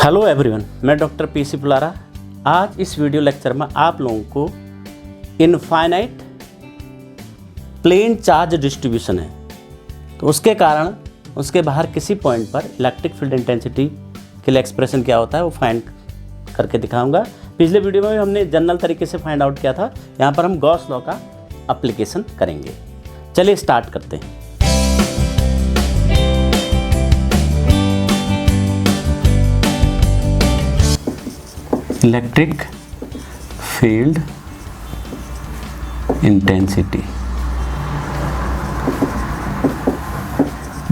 Hello everyone, मैं doctor PC पुलारा। आज इस वीडियो लेक्चर में आप लोगों को इनफाइनाइट प्लेन चार्ज डिस्ट्रीब्यूशन है, तो उसके कारण उसके बाहर किसी पॉइंट पर इलेक्ट्रिक फील्ड इंटेंसिटी के लिए एक्सप्रेशन क्या होता है वो फाइंड करके दिखाऊंगा। पिछले वीडियो में भी हमने जनरल तरीके से फाइंड आउट किया था, यहाँ पर हम गॉस लॉ का एप्लीकेशन करेंगे। चलिए स्टार्ट करते हैं। Electric field intensity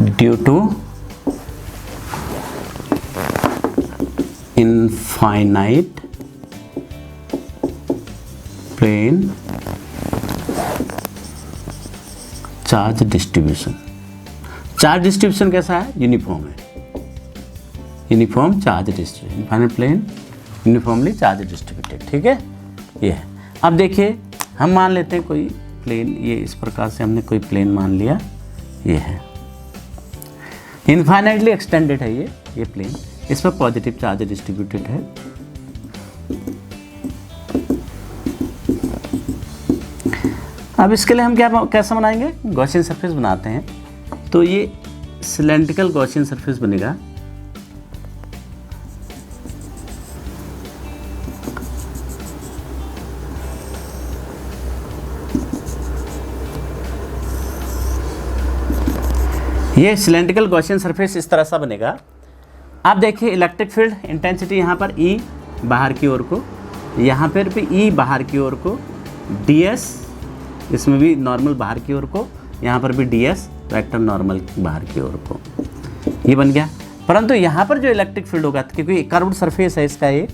due to infinite plane charge distribution. Charge distribution कैसा है? यूनिफॉर्म है, uniform charge distribution, infinite plane uniformly charge distributed. ठीक है, ये है। अब देखिए, हम मान लेते हैं कोई प्लेन, ये इस प्रकार से हमने कोई प्लेन मान लिया, ये है इनफाइनाइटली एक्सटेंडेड है ये प्लेन, इस पर पॉजिटिव चार्ज डिस्ट्रीब्यूटेड है। अब इसके लिए हम कैसा बनाएंगे? गॉसियन सरफेस बनाते हैं। तो ये सिलेंड्रिकल गॉसियन सरफेस बनेगा। ये सिलेंड्रिकल गॉसियन सरफेस इस तरह सा बनेगा। आप देखिए, इलेक्ट्रिक फील्ड इंटेंसिटी यहाँ पर E बाहर की ओर को, यहाँ पर भी E बाहर की ओर को, ds इसमें भी नॉर्मल बाहर की ओर को, यहाँ पर भी ds वेक्टर नॉर्मल बाहर की ओर को, ये बन गया। परंतु यहाँ पर जो इलेक्ट्रिक फील्ड होगा, क्योंकि कर्व्ड सरफेस है इसका, ये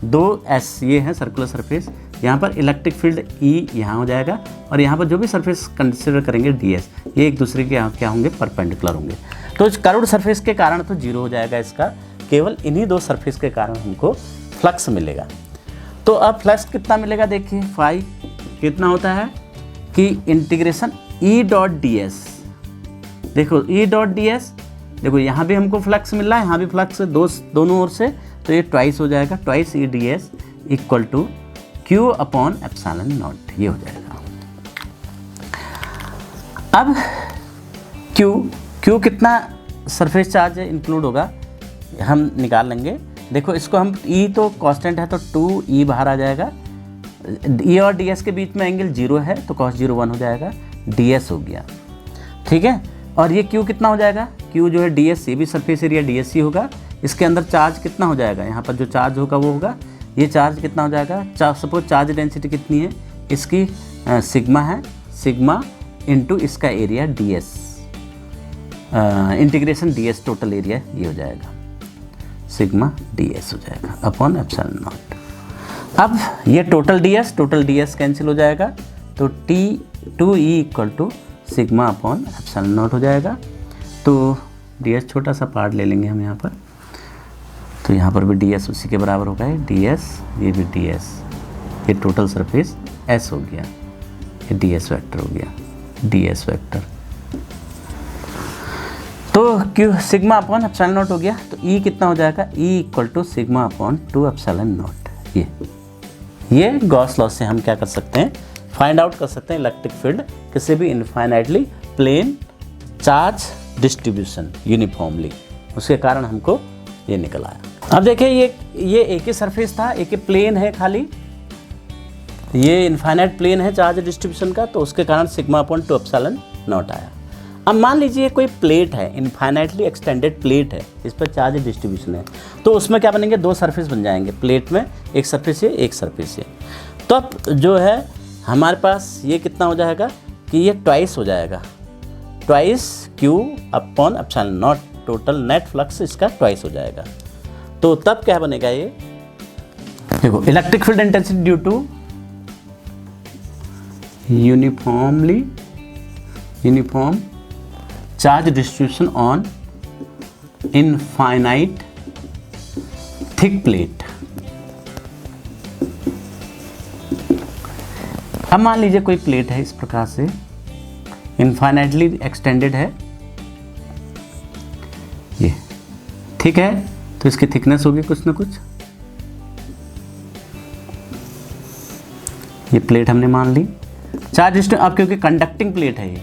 2s ये है सर्कुलर सरफेस, यहाँ पर इलेक्ट्रिक फील्ड E यहाँ हो जाएगा और यहाँ पर जो भी सरफेस कंसिडर करेंगे ds, ये एक दूसरे के क्या होंगे? परपेंडिकुलर होंगे। तो इस कर्व्ड सरफेस के कारण तो जीरो हो जाएगा इसका, केवल इन्हीं दो सरफेस के कारण हमको फ्लक्स मिलेगा। तो अब फ्लक्स कितना मिलेगा? देखिए, फाई कितना होता है कि इंटीग्रेशन E डॉट ds, देखो E डॉट ds, देखो यहाँ भी हमको फ्लक्स मिल रहा है, यहाँ भी फ्लक्स है दोनों ओर से, तो ये ट्वाइस हो जाएगा, twice E ds equal to Q upon epsilon naught, ये हो जाएगा। अब Q कितना सरफेस चार्ज इंक्लूड होगा हम निकाल लेंगे। देखो, इसको हम E तो कांस्टेंट है तो 2E बाहर आ जाएगा, E और ds के बीच में एंगल 0 है तो cos 0 1 हो जाएगा, ds हो गया। ठीक है, और ये Q कितना हो जाएगा? Q जो है ds, ये भी सरफेस एरिया ds ही होगा। इसके अंदर चार्ज कितना हो जाएगा? यहाँ पर जो चार्ज होगा वो होगा, ये चार्ज कितना हो जाएगा? सपोज चार्ज डेंसिटी कितनी है इसकी? सिग्मा है, सिग्मा इंटू इसका area ds, integration ds total area ये हो जाएगा, सिग्मा ds हो जाएगा अपॉन एप्सिलॉन नॉट। अब ये टोटल ds कैंसिल हो जाएगा, तो T2E equal to sigma upon epsilon naught हो जाएगा। तो ds छोटा सा पार्ट ले लेंगे हम यहाँ पर, तो यहाँ पर भी ds उसी के बराबर होगा, ds, ये भी ds, ये टोटल सरफेस s हो गया, ये ds वेक्टर हो गया, ds वेक्टर। तो Q sigma upon epsilon naught हो गया, तो E कितना हो जाएगा? E equal to sigma upon 2 epsilon naught. ये गॉस लॉ से हम क्या कर सकते हैं? फाइंड आउट कर सकते हैं इलेक्ट्रिक फील्ड किसी भी infinitely plane charge distribution uniformly, उसके कारण हमको ये निकल आया। अब देखिए, ये एक ही सरफेस था, एक ही प्लेन है खाली, ये इनफाइनाइट प्लेन है चार्ज डिस्ट्रीब्यूशन का, तो उसके कारण सिग्मा अपॉन 2 एप्सिलॉन नॉट आया। अब मान लीजिए कोई प्लेट है, इनफाइनाइटली एक्सटेंडेड प्लेट है, इस पर चार्ज डिस्ट्रीब्यूशन है, तो उसमें क्या बनेंगे? दो सरफेस बन जाएंगे प्लेट में, एक सरफेस ये, एक सरफेस ये। तो अब जो है हमारे पास ये कितना हो जाएगा कि ये ट्वाइस हो जाएगा, twice Q upon epsilon naught, total net flux इसका ट्वाइस हो जाएगा। तो तब क्या बनेगा? ये देखो, electric field intensity due to uniform charge distribution on infinite thick plate. अब मान लीजिए कोई प्लेट है इस प्रकार से, इनफाइनाइटली एक्सटेंडेड है ये, ठीक है। तो इसकी थिकनेस होगी कुछ ना कुछ। ये प्लेट हमने मान ली। चार्ज डिस्ट्रीब्यूशन अब क्योंकि कंडक्टिंग प्लेट है, ये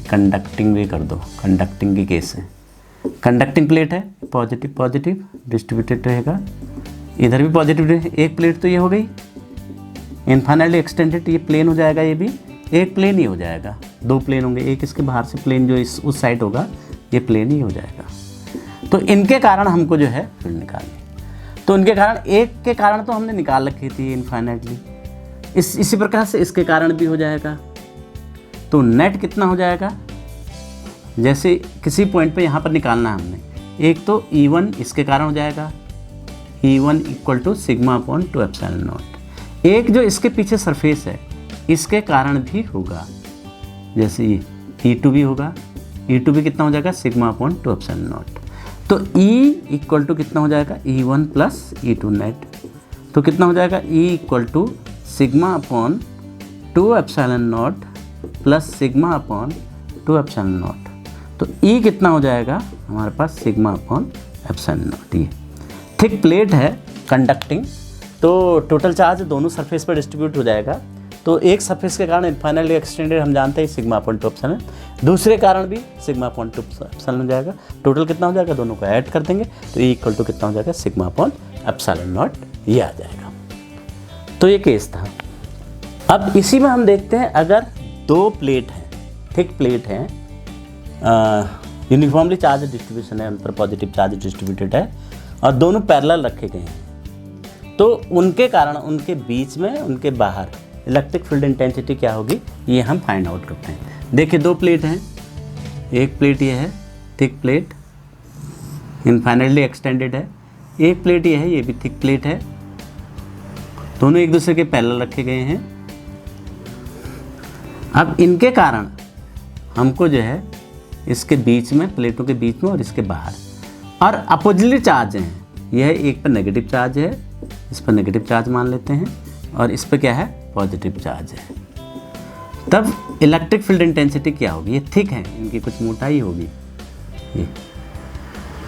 कंडक्टिंग भी कर दो, कंडक्टिंग की केस है। कंडक्टिंग प्लेट है, पॉजिटिव पॉजिटिव डिस्ट्रीब्यूटेड रहेगा, इधर भी पॉजिटिव। एक प्लेट तो ये हो गई इनफाइनाइटली एक्सटेंडेड, ये प्लेन हो जाएगा, ये भी एक प्लेन ही हो जाएगा। दो प्लेन होंगे, एक इसके बाहर से प्लेन जो उस साइड होगा ये प्लेन ही हो जाएगा। तो इनके कारण हमको जो है फील्ड निकालनी, तो इनके कारण एक के कारण तो हमने निकाल रखी थी इनफाइनाइटली, इसी प्रकार से इसके कारण भी हो जाएगा। तो नेट कितना हो जाएगा, जैसे किसी पॉइंट पे यहाँ पर निकालना है हमने, एक तो E1 इसके कारण हो जाएगा, E1 equal to sigma upon 2 epsilon naught. एक जो इसके पीछे सरफेस है इसके कारण भी होगा, जैसे E2 भी होगा, E2 भी कितना हो जाएगा, सिग्मा अपॉन 2 एप्सिलॉन नॉट। तो E इक्वल टू कितना हो जाएगा, E1 प्लस E2 नेट। तो कितना हो जाएगा, E equal to sigma upon 2 epsilon naught plus sigma upon 2 epsilon naught. तो E कितना हो जाएगा हमारे पास, सिग्मा अपॉन एप्सिलॉन नॉट। ये थिक प्लेट है कंडक्टिंग, तो टोटल चार्ज दोनों सरफेस पर डिस्ट्रीब्यूट हो जाएगा। तो एक सरफेस के कारण इनफाइनाइटली एक्सटेंडेड हम जानते हैं सिग्मा अपॉन 2 एप्सिलॉन, दूसरे कारण भी सिग्मा अपॉन 2 एप्सिलॉन हो जाएगा। टोटल कितना हो जाएगा, दोनों को ऐड कर देंगे तो E इक्वल टू कितना हो जाएगा, सिग्मा अपॉन एप्सिलॉन नॉट, ये आ जाएगा। तो ये केस था। अब इसी में हम देखते हैं अगर दो प्लेट हैं, थिक प्लेट हैं, यूनिफॉर्मली चार्ज डिस्ट्रीब्यूशन है, उन पर पॉजिटिव चार्ज डिस्ट्रीब्यूटेड है और दोनों पैरेलल रखे गए हैं, तो उनके कारण उनके बीच में, उनके बाहर इलेक्ट्रिक फील्ड इंटेंसिटी क्या होगी, ये हम फाइंड आउट करते हैं। देखिए दो प्लेट हैं, एक प्लेट ये है थिक प्लेट इनफाइनाइटली एक्सटेंडेड है, एक प्लेट ये है, ये भी थिक प्लेट है, दोनों एक दूसरे के पैरेलल रखे गए हैं। अब इनके कारण हमको जो है इसके बीच में, प्लेटों के बीच में और इसके बाहर, और अपोजिटली चार्ज हैं, यह एक पर नेगेटिव चार्ज है, इस पर नेगेटिव चार्ज मान लेते हैं, और इस पर क्या है, पॉजिटिव चार्ज है। तब इलेक्ट्रिक फील्ड इंटेंसिटी क्या होगी, ये थिक है, इनकी कुछ मोटाई होगी, ये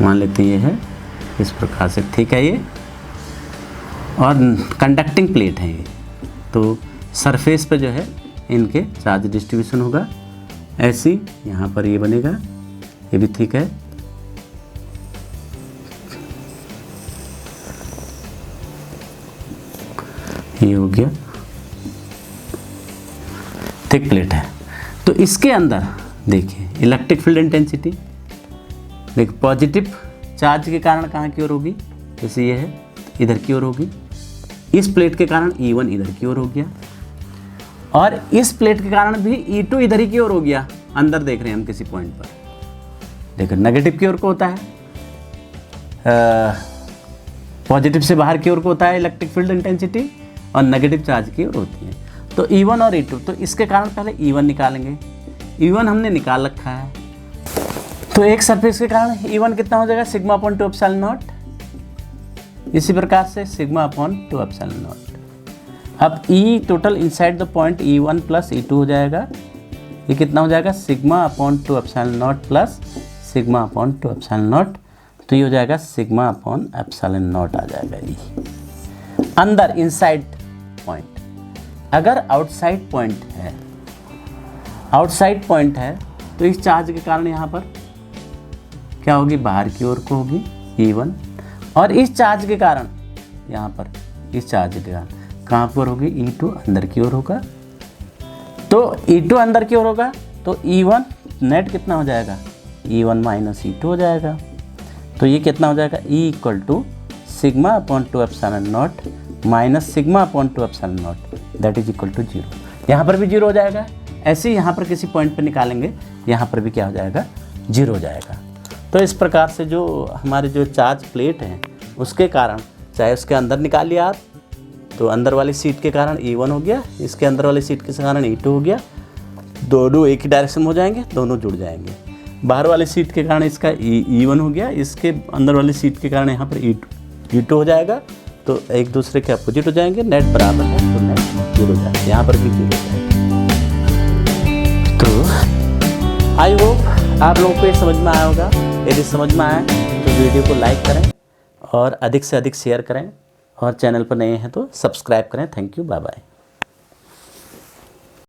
मान लेते हैं ये है, इस प्रकार से थिक है ये, और कंडक्टिंग प्लेट है ये, तो सरफेस पे जो है इनके चार्ज डिस्ट्रीब्यूशन होगा। ऐसी यहाँ पर ये बनेगा, ये भी थिक है, ये हो गया, थिक प्लेट है। तो इसके अंदर देखिए इलेक्ट्रिक फील्ड इंटेंसिटी, देखिए पॉजिटिव चार्ज के कारण कहाँ की ओर होगी, जैसे ये है इधर की ओर होगी, इस प्लेट के कारण E1 इधर की ओर हो गया, और इस प्लेट के कारण भी E2 इधर ही की ओर हो गया। अंदर देख रहे हैं हम किसी पॉइंट पर, देखो नेगेटिव की ओर को होता है, पॉजिटिव से बाहर की ओर को होता है इलेक्ट्रिक फील्ड इंटेंसिटी, और नेगेटिव चार्ज की ओर होती है। तो E1 और E2, तो इसके कारण पहले E1 निकालेंगे, E1 हमने निकाल रखा है, तो एक सरफेस के कारण E1 कितना हो जाएगा, सिग्मा अपॉन 2 एप्सिलॉन नॉट। इसी प्रकार से सिग्मा अपॉन 2 एप्सिलॉन नॉट। अब E total inside the point E1 plus E2 हो जाएगा, ये कितना हो जाएगा, sigma upon 2 epsilon naught plus sigma upon 2 epsilon naught, तो ये हो जाएगा सिग्मा अपॉन एप्सिलॉन नॉट आ जाएगा E अंदर इनसाइड पॉइंट। अगर आउटसाइड पॉइंट है, आउटसाइड पॉइंट है, तो इस चार्ज के कारण यहाँ पर क्या होगी, बाहर की ओर को होगी E1, और इस चार्ज के कारण यहाँ पर, इस चार्ज के कारण कहाँ पर होगी, E2 अंदर की ओर होगा। तो E2 अंदर की ओर होगा तो E1 नेट कितना हो जाएगा, E1 माइनस E2 हो जाएगा। तो ये कितना हो जाएगा, E equal to sigma upon 2 epsilon naught minus sigma upon 2 epsilon naught, that is equal to 0। यहाँ पर भी 0 हो जाएगा, ऐसे ही यहाँ पर किसी पॉइंट पर निकालेंगे, यहाँ पर भी क्या हो जाएगा, 0 हो जाएगा। तो इस प्रकार से जो हमारे जो चार्ज प्लेट हैं उसके कारण, चाहे उसके अंदर निकाल लिया आप, तो अंदर वाली सीट के कारण E1 हो गया, इसके अंदर वाली सीट के कारण E2 हो गया, दोनों एक ही डायरेक्शन में हो जाएंगे, दोनों जुड़ जाएंगे। बाहर वाली सीट के कारण इसका E1 हो गया, इसके अंदर वाली सीट के कारण यहाँ पर E2 हो जाएगा, तो एक दूसरे के अपोजिट हो जाएंगे, नेट बराबर है तो नेट 0 हो जाएगा, यहाँ पर भी 0 हो जाएगा। तो आई होप आप लोगों को ये समझ में आया होगा। यदि समझ में आया तो वीडियो को लाइक करें और अधिक से अधिक शेयर करें और चैनल पर नए हैं तो सब्सक्राइब करें। Thank you, bye bye.